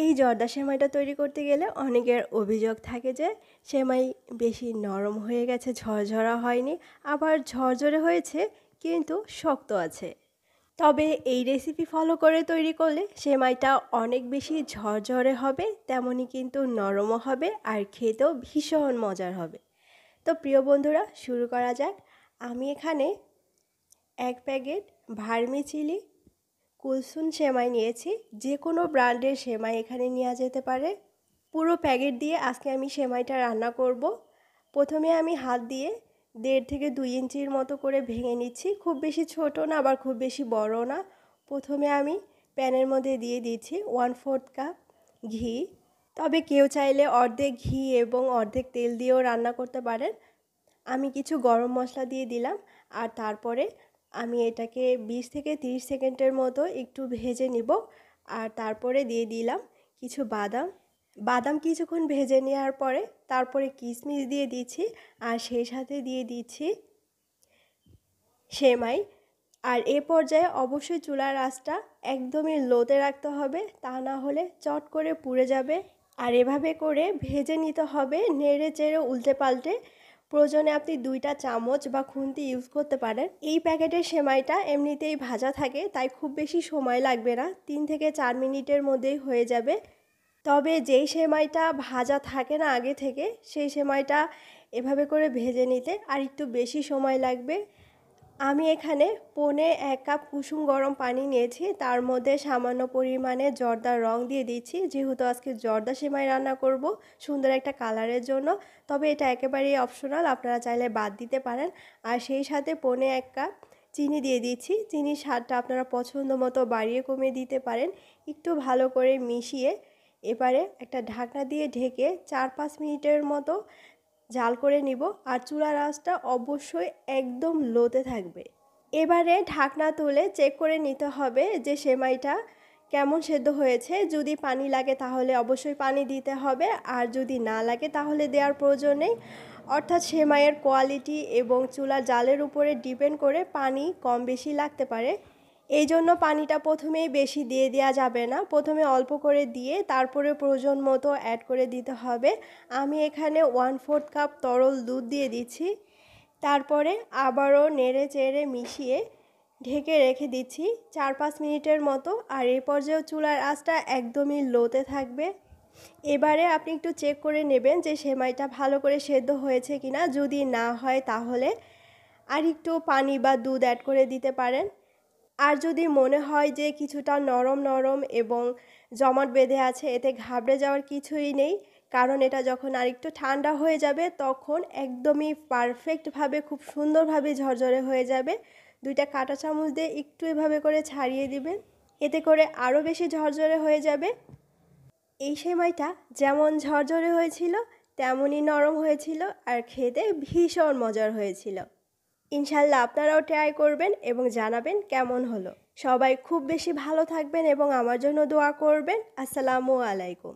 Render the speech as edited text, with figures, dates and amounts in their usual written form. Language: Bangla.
এই জর্দা সেমাইটা তৈরি করতে গেলে অনেকের অভিযোগ থাকে যে সেমাই বেশি নরম হয়ে গেছে, ঝরঝরা হয়নি, আবার ঝরঝরে হয়েছে কিন্তু শক্ত আছে। তবে এই রেসিপি ফলো করে তৈরি করলে সেমাইটা অনেক বেশি ঝরঝরে হবে, তেমনই কিন্তু নরমও হবে আর খেতেও ভীষণ মজার হবে। তো প্রিয় বন্ধুরা, শুরু করা যাক। আমি এখানে 1 প্যাকেট ভার্মিচিলি কুলসুন সেমাই নিয়েছি। যে কোনো ব্র্যান্ডের সেমাই এখানে নেওয়া যেতে পারে। পুরো প্যাকেট দিয়ে আজকে আমি সেমাইটা রান্না করব। প্রথমে আমি হাত দিয়ে 1.5 থেকে 2 ইঞ্চির মতো করে ভেঙে নিচ্ছি। খুব বেশি ছোট না, আবার খুব বেশি বড় না। প্রথমে আমি প্যানের মধ্যে দিয়ে দিচ্ছি 1/4 কাপ ঘি। তবে কেউ চাইলে অর্ধেক ঘি এবং অর্ধেক তেল দিয়েও রান্না করতে পারেন। আমি কিছু গরম মশলা দিয়ে দিলাম, আর তারপরে আমি এটাকে 20 থেকে 30 সেকেন্ডের মতো একটু ভেজে নিব। আর তারপরে দিয়ে দিলাম কিছু বাদাম কিছুক্ষণ ভেজে নেওয়ার পরে তারপরে কিশমিশ দিয়ে দিচ্ছি, আর সেই সাথে দিয়ে দিচ্ছি সেমাই। আর এ পর্যায়ে অবশ্যই চুলার আঁচটা একদমই লোতে রাখতে হবে, তা না হলে চট করে পুড়ে যাবে। আর এভাবে করে ভেজে নিতে হবে, নেড়ে চেড়ে উল্টে পাল্টে। প্রয়োজনে আপনি 2টা চামচ বা খুন্তি ইউজ করতে পারেন। এই প্যাকেটের সেমাইটা এমনিতেই ভাজা থাকে, তাই খুব বেশি সময় লাগবে না, 3 থেকে 4 মিনিটের মধ্যেই হয়ে যাবে। তবে যেই সেমাইটা ভাজা থাকে না আগে থেকে, সেই সেমাইটা এভাবে করে ভেজে নিতে আর একটু বেশি সময় লাগবে। আমি এখানে 1.25 কাপ কুসুম গরম পানি নিয়েছি, তার মধ্যে সামান্য পরিমাণে জর্দার রং দিয়ে দিচ্ছি, যেহেতু আজকে জর্দা সেমাই রান্না করব সুন্দর একটা কালারের জন্য। তবে এটা একেবারেই অপশনাল, আপনারা চাইলে বাদ দিতে পারেন। আর সেই সাথে 1.25 কাপ চিনি দিয়ে দিচ্ছি। চিনির স্বাদটা আপনারা পছন্দ মতো বাড়িয়ে কমিয়ে দিতে পারেন। একটু ভালো করে মিশিয়ে এবারে একটা ঢাকনা দিয়ে ঢেকে 4-5 মিনিটের মতো জাল করে নিব। আর চুলার আঁচটা অবশ্যই একদম লোতে থাকবে। এবারে ঢাকনা তুলে চেক করে নিতে হবে যে সেমাইটা কেমন সেদ্ধ হয়েছে। যদি পানি লাগে তাহলে অবশ্যই পানি দিতে হবে, আর যদি না লাগে তাহলে দেওয়ার প্রয়োজন নেই। অর্থাৎ সেমাইয়ের কোয়ালিটি এবং চুলার জালের উপরে ডিপেন্ড করে পানি কম বেশি লাগতে পারে। এই জন্য পানিটা প্রথমেই বেশি দিয়ে দেওয়া যাবে না, প্রথমে অল্প করে দিয়ে তারপরে প্রয়োজন মতো অ্যাড করে দিতে হবে। আমি এখানে 1/4 কাপ তরল দুধ দিয়ে দিচ্ছি। তারপরে আবারও নেড়ে চেড়ে মিশিয়ে ঢেকে রেখে দিচ্ছি 4-5 মিনিটের মতো। আর এই পর্যায়ে চুলার আঁচটা একদমই লোতে থাকবে। এবারে আপনি একটু চেক করে নেবেন যে সেমাইটা ভালো করে সেদ্ধ হয়েছে কিনা। যদি না হয় তাহলে আর একটু পানি বা দুধ অ্যাড করে দিতে পারেন। আর যদি মনে হয় যে কিছুটা নরম নরম এবং জমাট বেঁধে আছে, এতে ঘাবড়ে যাওয়ার কিছুই নেই, কারণ এটা যখন আরেকটু ঠান্ডা হয়ে যাবে তখন একদমই পারফেক্টভাবে খুব সুন্দরভাবে ঝরঝরে হয়ে যাবে। 2টা কাঁটা চামচ দিয়ে একটু এভাবে করে ছাড়িয়ে দিবেন, এতে করে আরও বেশি ঝরঝরে হয়ে যাবে। এই সেমাইটা যেমন ঝরঝরে হয়েছিল তেমনই নরম হয়েছিল, আর খেতে ভীষণ মজার হয়েছিল। ইনশাল্লাহ আপনারাও ট্রাই করবেন এবং জানাবেন কেমন হলো। সবাই খুব বেশি ভালো থাকবেন এবং আমার জন্য দোয়া করবেন। আসসালামু আলাইকুম।